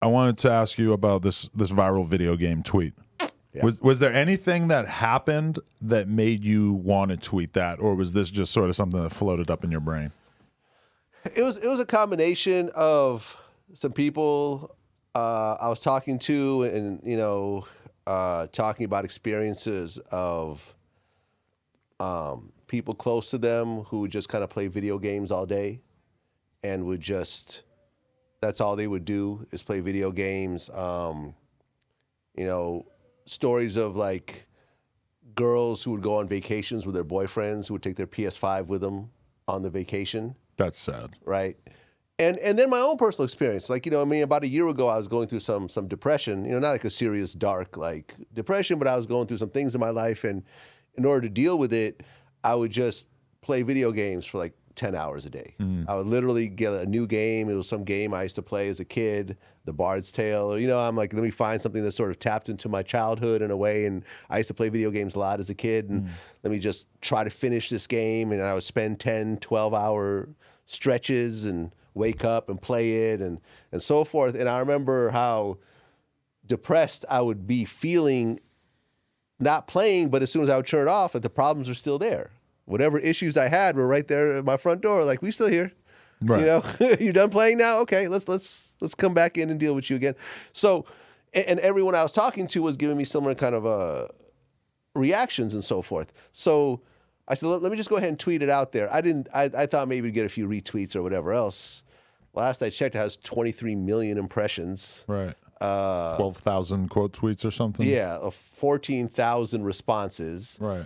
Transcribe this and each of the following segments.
I wanted to ask you about this viral video game tweet. Yeah. Was there anything that happened that made you want to tweet that, or was this just sort of something that floated up in your brain? It was a combination of some people I was talking to, and talking about experiences of people close to them who would just kind of play video games all day, and would just, that's all they would do is play video games. Stories of like girls who would go on vacations with their boyfriends who would take their PS5 with them on the vacation. That's sad. Right. And then my own personal experience, like, about a year ago, I was going through some depression, not like a serious, dark, like depression, but I was going through some things in my life. And in order to deal with it, I would just play video games for like 10 hours a day. I would literally get a new game. It was some game I used to play as a kid, The Bard's Tale. Or, I'm like, let me find something that sort of tapped into my childhood in a way. And I used to play video games a lot as a kid. And let me just try to finish this game. And I would spend 10, 12-hour stretches and wake up and play it and so forth. And I remember how depressed I would be feeling not playing, but as soon as I would turn it off, the problems are still there. Whatever issues I had were right there at my front door. Like, we still here. Right. You're done playing now? Okay, let's come back in and deal with you again. So, and everyone I was talking to was giving me similar kind of reactions and so forth. So I said, let me just go ahead and tweet it out there. I thought maybe we'd get a few retweets or whatever else. Last I checked, it has 23 million impressions. Right. 12,000 quote tweets or something. Yeah, 14,000 responses. Right.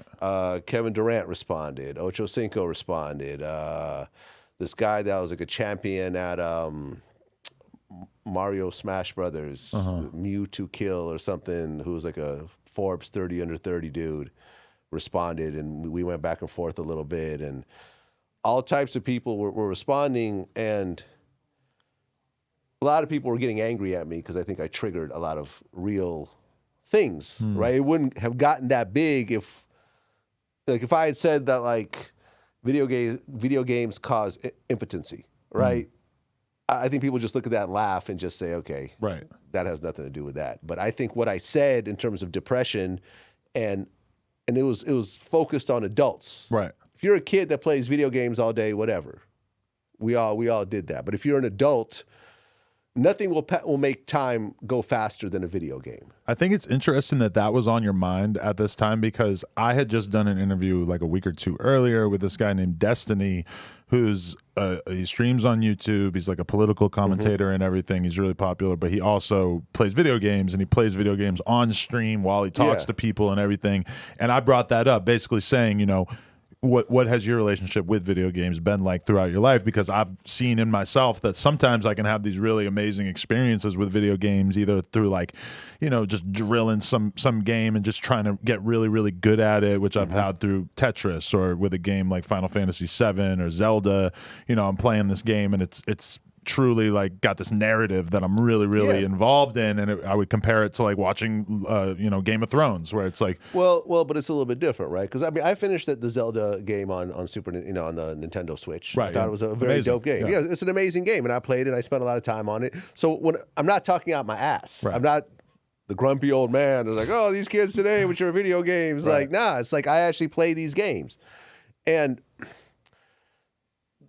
Kevin Durant responded. Ocho Cinco responded. This guy that was like a champion at Mario Smash Brothers, Mew to Kill or something, who was like a Forbes 30 under 30 dude, responded, and we went back and forth a little bit, and all types of people were responding, and a lot of people were getting angry at me because I think I triggered a lot of real things, right? It wouldn't have gotten that big if I had said that like video games cause impotency, right? I think people just look at that and laugh and just say, okay, right, that has nothing to do with that. But I think what I said in terms of depression, and it was focused on adults. Right. If you're a kid that plays video games all day, whatever, we all did that. But if you're an adult, nothing will make time go faster than a video game. I think it's interesting that was on your mind at this time, because I had just done an interview like a week or two earlier with this guy named Destiny, who's he streams on YouTube. He's like a political commentator and everything. He's really popular, but he also plays video games, and he plays video games on stream while he talks to people and everything. And I brought that up, basically saying, what has your relationship with video games been like throughout your life? Because I've seen in myself that sometimes I can have these really amazing experiences with video games, either through like, just drilling some game and just trying to get really, really good at it, which I've had through Tetris, or with a game like Final Fantasy VII or Zelda. I'm playing this game and it's truly like got this narrative that I'm really, really involved in, and I would compare it to like watching Game of Thrones, where it's like, well, but it's a little bit different, right? Because I finished the Zelda game on on the Nintendo Switch. Right, I thought it was a very dope game. Yeah, it's an amazing game, and I played it. I spent a lot of time on it. So when I'm not talking out my ass, I'm not the grumpy old man who's like, oh, these kids today with your video games. Like, nah, it's like I actually play these games, and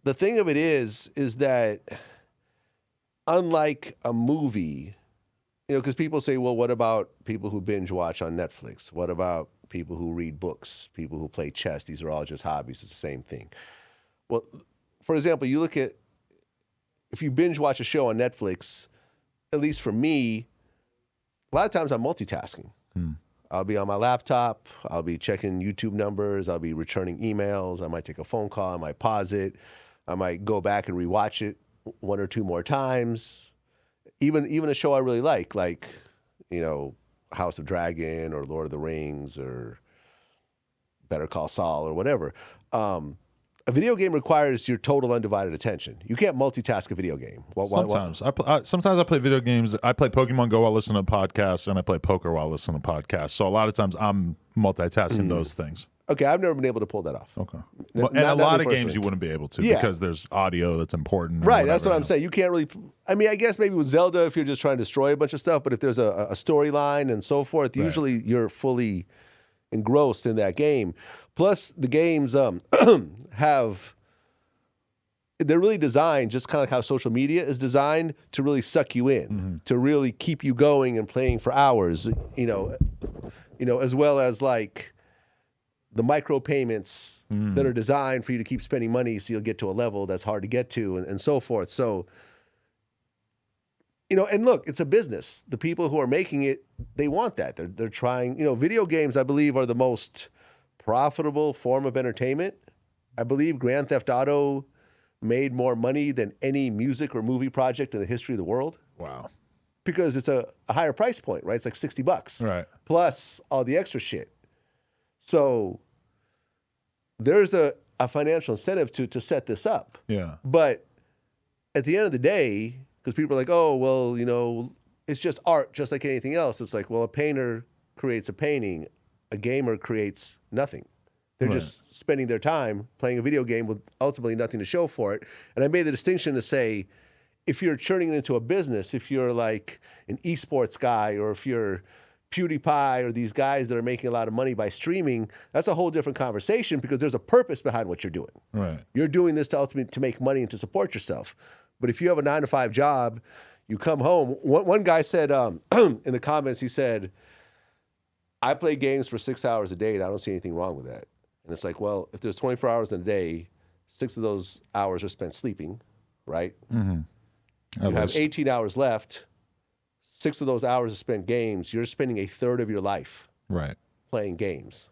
the thing of it is that, unlike a movie, because people say, well, what about people who binge watch on Netflix? What about people who read books, people who play chess? These are all just hobbies. It's the same thing. Well, for example, you look at, if you binge watch a show on Netflix, at least for me, a lot of times I'm multitasking. I'll be on my laptop. I'll be checking YouTube numbers. I'll be returning emails. I might take a phone call. I might pause it. I might go back and rewatch it one or two more times. Even a show I really like House of Dragon or Lord of the Rings or Better Call Saul or whatever. A video game requires your total undivided attention. You can't multitask a video game. Sometimes. Sometimes I play video games. I play Pokemon Go while listening to podcasts, and I play poker while listening to podcasts. So a lot of times I'm multitasking those things. Okay, I've never been able to pull that off. Okay. Well, and a lot of games you wouldn't be able to because there's audio that's important. Right, that's what I'm saying. You can't really. I mean, I guess maybe with Zelda, if you're just trying to destroy a bunch of stuff, but if there's a storyline and so forth, usually you're fully engrossed in that game. Plus, the games have. They're really designed just kind of like how social media is designed to really suck you in, to really keep you going and playing for hours. As well as like the micro payments that are designed for you to keep spending money so you'll get to a level that's hard to get to and so forth. So, and look, it's a business. The people who are making it, they want that. They're trying, video games, I believe, are the most profitable form of entertainment. I believe Grand Theft Auto made more money than any music or movie project in the history of the world. Wow. Because it's a higher price point, right? It's like $60. Right. Plus all the extra shit. So there's a financial incentive to set this up. Yeah. But at the end of the day, because people are like, oh, well, it's just art, just like anything else. It's like, well, a painter creates a painting. A gamer creates nothing. They're just spending their time playing a video game with ultimately nothing to show for it. And I made the distinction to say, if you're turning it into a business, if you're like an esports guy, or if you're PewDiePie or these guys that are making a lot of money by streaming, that's a whole different conversation because there's a purpose behind what you're doing. Right. You're doing this to ultimately to make money and to support yourself. But if you have a 9-to-5 job, you come home. One guy said in the comments, he said, I play games for 6 hours a day and I don't see anything wrong with that. And it's like, well, if there's 24 hours in a day, 6 of those hours are spent sleeping, right? You have 18 hours left. 6 of those hours are spent games. You're spending a third of your life playing games.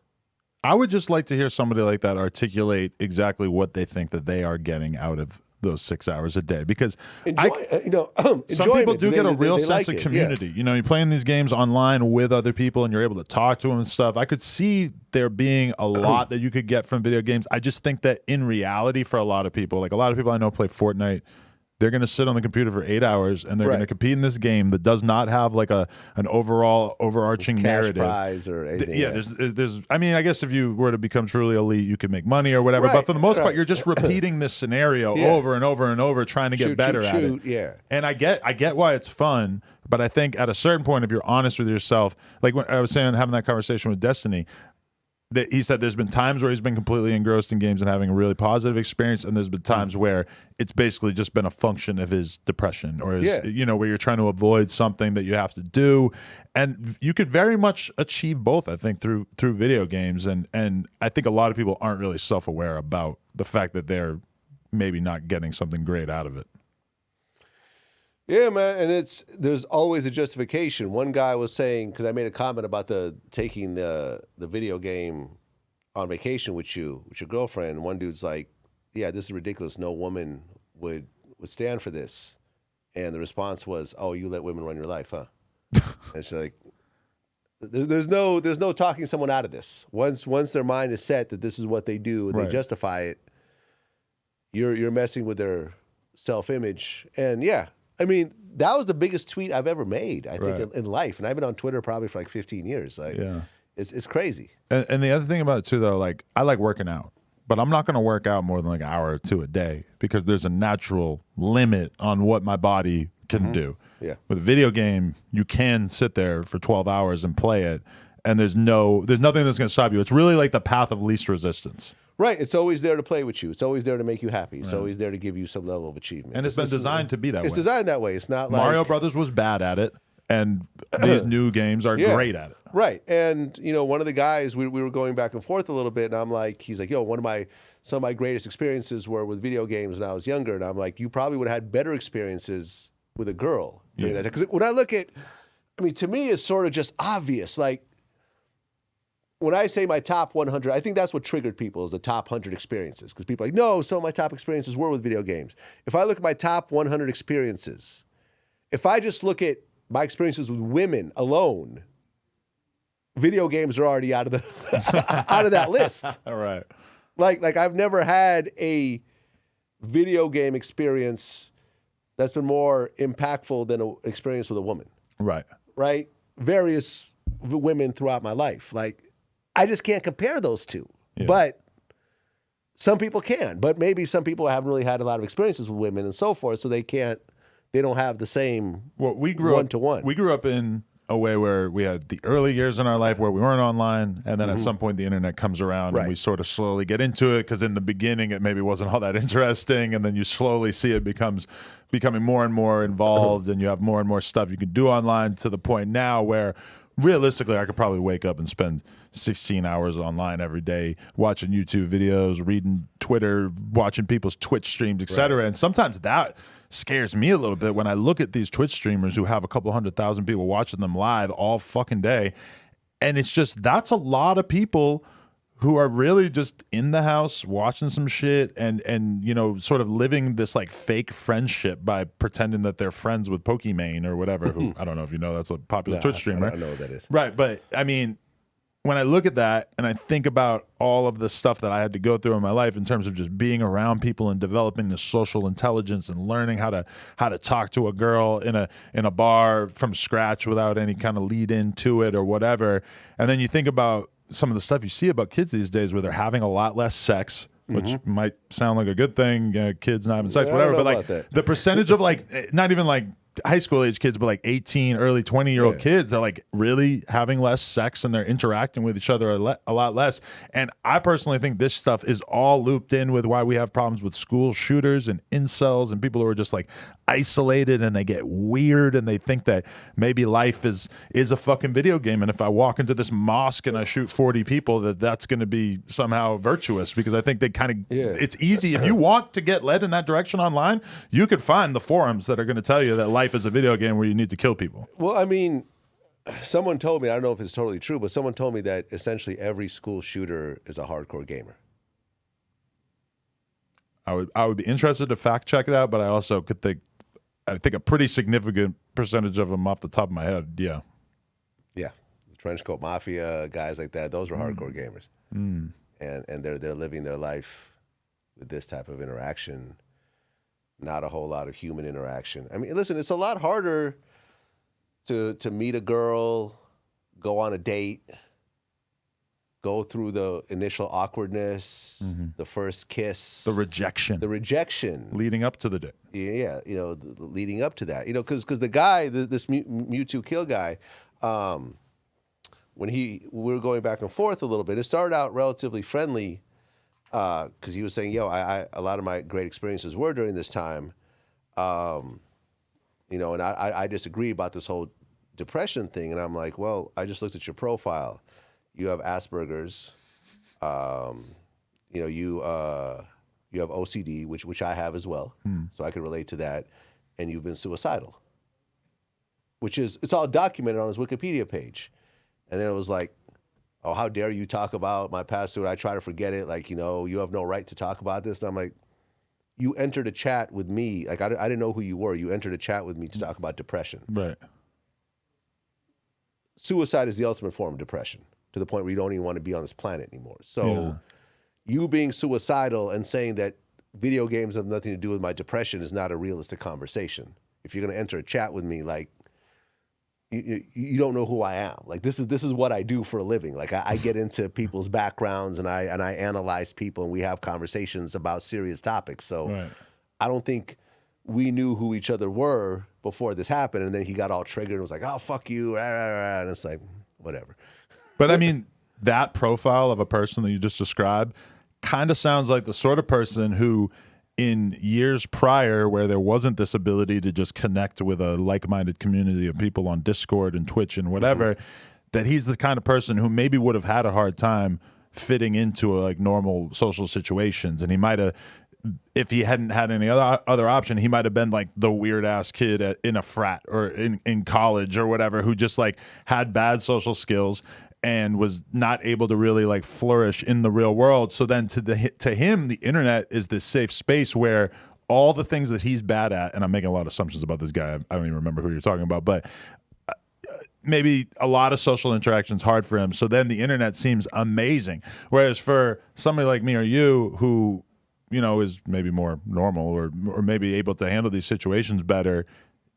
I would just like to hear somebody like that articulate exactly what they think that they are getting out of those 6 hours a day, because some people do get a real sense like of community. Yeah. You're playing these games online with other people and you're able to talk to them and stuff. I could see there being a lot that you could get from video games. I just think that in reality, for a lot of people, like a lot of people I know play Fortnite, they're going to sit on the computer for 8 hours and they're going to compete in this game that does not have like an overall overarching cash narrative. Prize or anything. There's. I mean, I guess if you were to become truly elite, you could make money or whatever. But for the most part, you're just repeating this scenario over and over and over, trying to get better at it. Yeah. And I get why it's fun, but I think at a certain point, if you're honest with yourself, like when I was saying, having that conversation with Destiny, that he said there's been times where he's been completely engrossed in games and having a really positive experience, and there's been times where it's basically just been a function of his depression or his, where you're trying to avoid something that you have to do. And you could very much achieve both, I think, through video games. And I think a lot of people aren't really self-aware about the fact that they're maybe not getting something great out of it. Yeah, man, and there's always a justification. One guy was saying, because I made a comment about taking the video game on vacation with your girlfriend. One dude's like, "Yeah, this is ridiculous. No woman would stand for this." And the response was, "Oh, you let women run your life, huh?" And it's like, there's no talking someone out of this. Once their mind is set that this is what they do and they justify it, you're messing with their self-image. And yeah. I mean, that was the biggest tweet I've ever made, I think, in life. And I've been on Twitter probably for like 15 years. Like, it's crazy. And the other thing about it, too, though, like, I like working out. But I'm not going to work out more than like an hour or two a day because there's a natural limit on what my body can do. Yeah. With a video game, you can sit there for 12 hours and play it. And there's nothing that's going to stop you. It's really like the path of least resistance. Right. It's always there to play with you. It's always there to make you happy. It's always there to give you some level of achievement. And it's been designed to be that way. It's designed that way. It's not like Mario Brothers was bad at it, and these new games are great at it. Right. And, one of the guys, we were going back and forth a little bit, and he's like, yo, some of my greatest experiences were with video games when I was younger. And I'm like, you probably would have had better experiences with a girl. Because when I look at, to me, it's sort of just obvious. Like, when I say my top 100, I think that's what triggered people is the top 100 experiences. Because people are like, no, some of my top experiences were with video games. If I look at my top 100 experiences, if I just look at my experiences with women alone, video games are already out of the out of that list. All right. Like I've never had a video game experience that's been more impactful than an experience with a woman. Right. Right? Various women throughout my life. Like, I just can't compare those two. But some people can. But maybe some people haven't really had a lot of experiences with women and so forth, so they don't have the same one-to-one. We grew up in a way where we had the early years in our life where we weren't online, and then at some point the internet comes around and we sort of slowly get into it, because in the beginning it maybe wasn't all that interesting, and then you slowly see it becoming more and more involved, and you have more and more stuff you can do online, to the point now where realistically I could probably wake up and spend 16 hours online every day watching YouTube videos, reading Twitter, watching people's Twitch streams, etc. And sometimes that scares me a little bit when I look at these Twitch streamers who have a couple 100,000 people watching them live all fucking day. And it's just, that's a lot of people who are really just in the house watching some shit and you know, sort of living this like fake friendship by pretending that they're friends with Pokimane or whatever, who I don't know if you know, that's a popular Twitch streamer. I don't know what that is. Right, but I mean, when I look at that and I think about all of the stuff that I had to go through in my life in terms of just being around people and developing the social intelligence and learning how to talk to a girl in a bar from scratch without any kind of lead into it or whatever, and then you think about some of the stuff you see about kids these days where they're having a lot less sex, which might sound like a good thing, kids not having sex, whatever, but like the percentage of like, not even like high school age kids, but like 18, early 20-year-old kids, they're like really having less sex and they're interacting with each other a lot less. And I personally think this stuff is all looped in with why we have problems with school shooters and incels and people who are just like isolated and they get weird and they think that maybe life is a fucking video game, and if I walk into this mosque and I shoot 40 people, that's going to be somehow virtuous, because I think they kind of it's easy. If you want to get led in that direction online, you could find the forums that are going to tell you that life is a video game where you need to kill people. Well, I mean, someone told me, I don't know if it's totally true, but someone told me that essentially every school shooter is a hardcore gamer. I would be interested to fact check that, but I also could think a pretty significant percentage of them off the top of my head. Yeah. The trench coat mafia guys like that, those were hardcore gamers. And they're living their life with this type of interaction, not a whole lot of human interaction. I mean, listen, it's a lot harder to meet a girl, go on a date, go through the initial awkwardness, the first kiss, the rejection leading up to the date. Yeah, you know, leading up to that, you know, because the guy, this Mewtwo Kill guy, when we were going back and forth a little bit, it started out relatively friendly, because he was saying, yo, a lot of my great experiences were during this time, you know, and I disagree about this whole depression thing, and I'm like, well, I just looked at your profile. You have Asperger's, you know, you have OCD, which I have as well, so I can relate to that, and you've been suicidal, it's all documented on his Wikipedia page. And then it was like, oh, how dare you talk about my past? I try to forget it. Like, you know, you have no right to talk about this. And I'm like, you entered a chat with me. Like, I didn't know who you were. You entered a chat with me to talk about depression. Right. Suicide is the ultimate form of depression, to the point where you don't even want to be on this planet anymore. So you being suicidal and saying that video games have nothing to do with my depression is not a realistic conversation. If you're going to enter a chat with me, like, you don't know who I am. Like, this is what I do for a living. Like, I get into people's backgrounds and I analyze people, and we have conversations about serious topics. So I don't think we knew who each other were before this happened. And then he got all triggered and was like, oh, fuck you. And it's like, whatever. But I mean, that profile of a person that you just described kind of sounds like the sort of person who, in years prior, where there wasn't this ability to just connect with a like-minded community of people on Discord and Twitch and whatever, that he's the kind of person who maybe would have had a hard time fitting into like normal social situations. And he might have, if he hadn't had any other option, he might have been like the weird ass kid in a frat or in college or whatever, who just like had bad social skills and was not able to really like flourish in the real world. So then to him, the internet is this safe space where all the things that he's bad at, and I'm making a lot of assumptions about this guy, I don't even remember who you're talking about, but maybe a lot of social interaction's hard for him. So then the internet seems amazing. Whereas for somebody like me or you who, you know, is maybe more normal or maybe able to handle these situations better,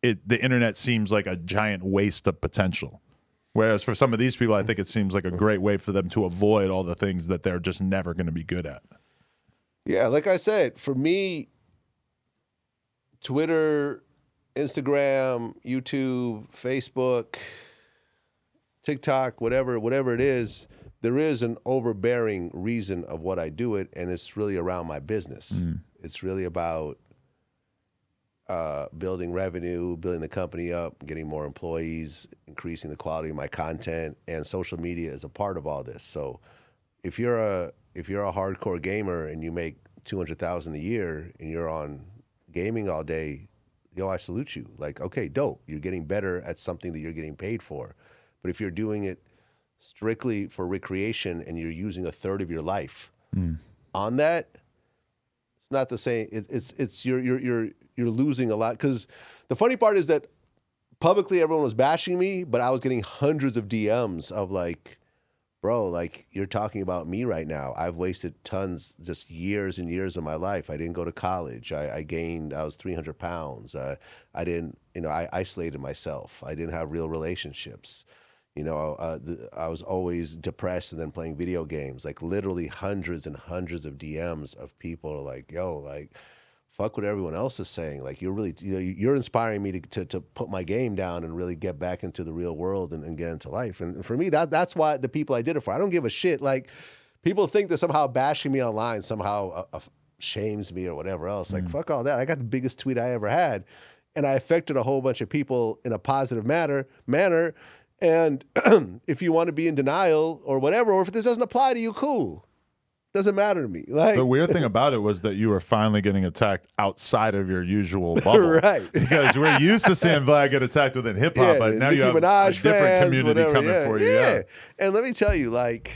the internet seems like a giant waste of potential. Whereas for some of these people, I think it seems like a great way for them to avoid all the things that they're just never going to be good at. Yeah, like I said, for me, Twitter, Instagram, YouTube, Facebook, TikTok, whatever it is, there is an overbearing reason of what I do it, and it's really around my business. It's really about building revenue, building the company up, getting more employees, increasing the quality of my content, and social media is a part of all this. So if you're a hardcore gamer and you make $200,000 a year and you're on gaming all day, yo, I salute you. Like, okay, dope. You're getting better at something that you're getting paid for. But if you're doing it strictly for recreation and you're using a third of your life on that, it's not the same. It's you're losing a lot. Because the funny part is that publicly everyone was bashing me, but I was getting hundreds of DMs of like, bro, like you're talking about me right now. I've wasted tons, just years and years of my life. I didn't go to college. I was 300 pounds. I isolated myself. I didn't have real relationships. I was always depressed and then playing video games. Like literally hundreds and hundreds of DMs of people like, yo, like, fuck what everyone else is saying. Like you're really, you're inspiring me to put my game down and really get back into the real world and get into life. And for me, that's why the people I did it for. I don't give a shit. Like people think that somehow bashing me online somehow shames me or whatever else. Like fuck all that. I got the biggest tweet I ever had, and I affected a whole bunch of people in a positive manner. And if you want to be in denial or whatever, or if this doesn't apply to you, cool. Doesn't matter to me. Like the weird thing about it was that you were finally getting attacked outside of your usual bubble. Right. Because we're used to seeing Vlad get attacked within hip hop, but now Nicki you have Minaj a different fans, community whatever, coming for you. Yeah. And let me tell you, like,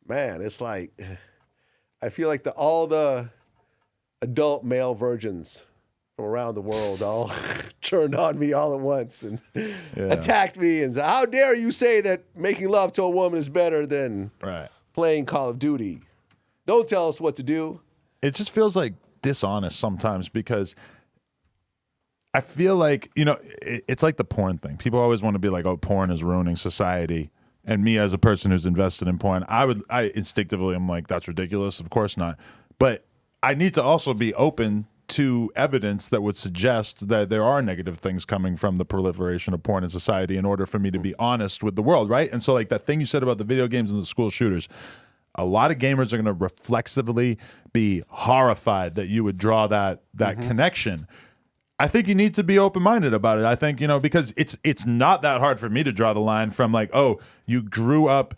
man, it's like I feel like all the adult male virgins from around the world all turned on me all at once and attacked me and said, how dare you say that making love to a woman is better than playing Call of Duty? Don't tell us what to do. It just feels like dishonest sometimes because I feel like, it's like the porn thing. People always want to be like, oh, porn is ruining society. And me as a person who's invested in porn, I instinctively am like, that's ridiculous. Of course not. But I need to also be open to evidence that would suggest that there are negative things coming from the proliferation of porn in society in order for me to be honest with the world, right? And so like that thing you said about the video games and the school shooters, a lot of gamers are going to reflexively be horrified that you would draw that connection. I think you need to be open-minded about it. I think, because it's not that hard for me to draw the line from like, oh, you grew up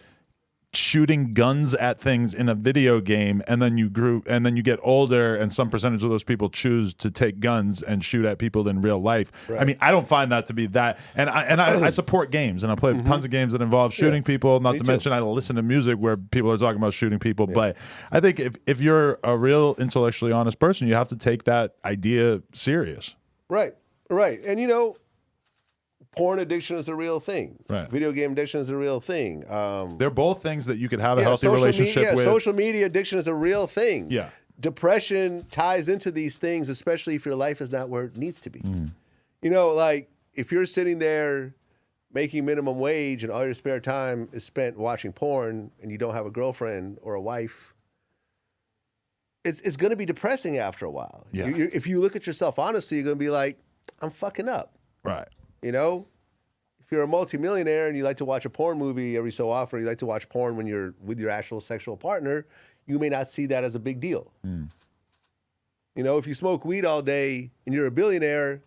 shooting guns at things in a video game and then you get older and some percentage of those people choose to take guns and shoot at people in real life. Right. I mean, I don't find that to be that, and I support games and I play tons of games that involve shooting people, not to mention I listen to music where people are talking about shooting people. But I think if you're a real intellectually honest person, you have to take that idea serious. Right. And porn addiction is a real thing. Right. Video game addiction is a real thing. They're both things that you could have a healthy relationship with. Social media addiction is a real thing. Yeah. Depression ties into these things, especially if your life is not where it needs to be. Like if you're sitting there making minimum wage and all your spare time is spent watching porn and you don't have a girlfriend or a wife, it's going to be depressing after a while. Yeah. If you look at yourself honestly, you're going to be like, I'm fucking up. Right. If you're a multimillionaire and you like to watch a porn movie every so often, or you like to watch porn when you're with your actual sexual partner, you may not see that as a big deal. If you smoke weed all day and you're a billionaire,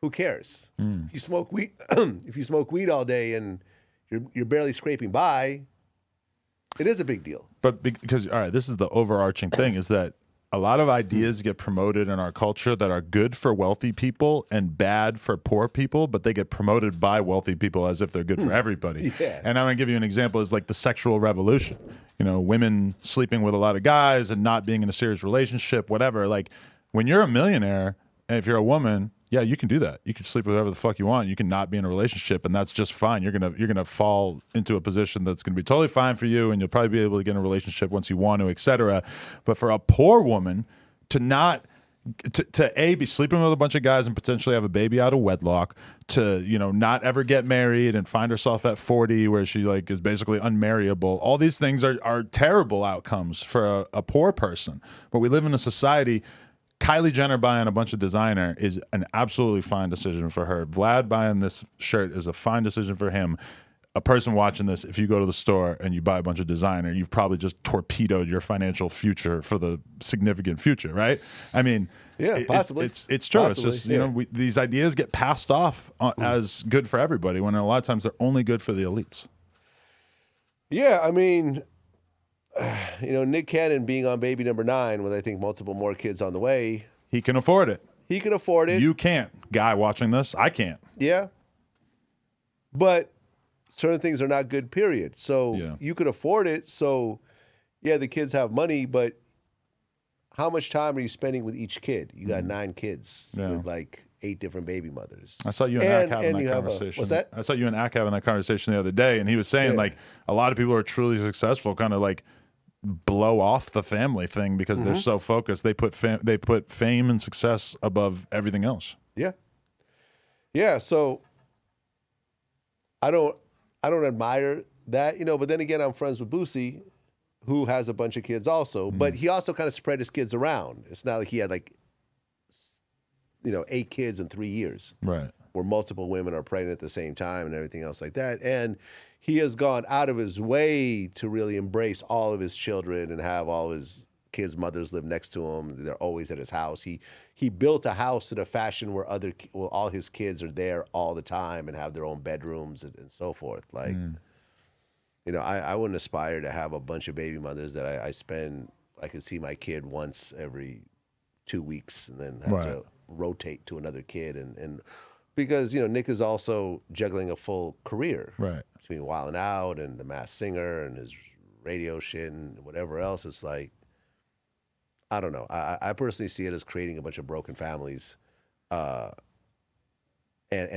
who cares? If you smoke weed all day and you're barely scraping by, it is a big deal. But because, all right, this is the overarching thing is that a lot of ideas get promoted in our culture that are good for wealthy people and bad for poor people, but they get promoted by wealthy people as if they're good for everybody. Yeah. And I'm going to give you an example is like the sexual revolution. Women sleeping with a lot of guys and not being in a serious relationship, whatever. Like when you're a millionaire and if you're a woman, yeah, you can do that. You can sleep with whoever the fuck you want. You can not be in a relationship, and that's just fine. You're gonna fall into a position that's gonna be totally fine for you, and you'll probably be able to get in a relationship once you want to, etc. But for a poor woman to not to A, be sleeping with a bunch of guys and potentially have a baby out of wedlock, to, you know, not ever get married and find herself at 40 where she like is basically unmarriable. All these things are terrible outcomes for a poor person. But we live in a society. Kylie Jenner buying a bunch of designer is an absolutely fine decision for her. Vlad buying this shirt is a fine decision for him. A person watching this, if you go to the store and you buy a bunch of designer, you've probably just torpedoed your financial future for the significant future, right? I mean, yeah, possibly. It's true. Possibly, it's just, you know, these ideas get passed off as good for everybody when a lot of times they're only good for the elites. Yeah, I mean, you know, Nick Cannon being on baby number 9 with, I think, multiple more kids on the way. He can afford it. He can afford it. You can't. Guy watching this, I can't. Yeah. But certain things are not good, period. So you could afford it. So, yeah, the kids have money, but how much time are you spending with each kid? You got 9 kids with like 8 different baby mothers. I saw you and Ak having that conversation. What's that? I saw you and Ak having that conversation the other day, and he was saying like a lot of people are truly successful kind of like blow off the family thing because they're so focused. They put fame and success above everything else. Yeah. Yeah, so I don't admire that, you know, but then again, I'm friends with Boosie, who has a bunch of kids also, but he also kind of spread his kids around. It's not like he had like, you know, 8 kids in 3 years. Right. Where multiple women are pregnant at the same time and everything else like that. And he has gone out of his way to really embrace all of his children and have all his kids' mothers live next to him. They're always at his house. He built a house in a fashion where all his kids are there all the time and have their own bedrooms and so forth. Like, you know, I wouldn't aspire to have a bunch of baby mothers that I could see my kid once every 2 weeks and then have to rotate to another kid. And because, you know, Nick is also juggling a full career. Right. Between Wild 'N Out and The Masked Singer and his radio shit and whatever else. It's like, I don't know. I personally see it as creating a bunch of broken families and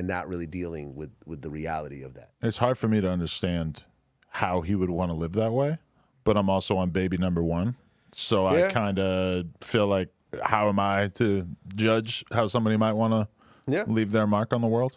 not really dealing with the reality of that. It's hard for me to understand how he would want to live that way, but I'm also on baby number 1. So I kind of feel like, how am I to judge how somebody might want to leave their mark on the world?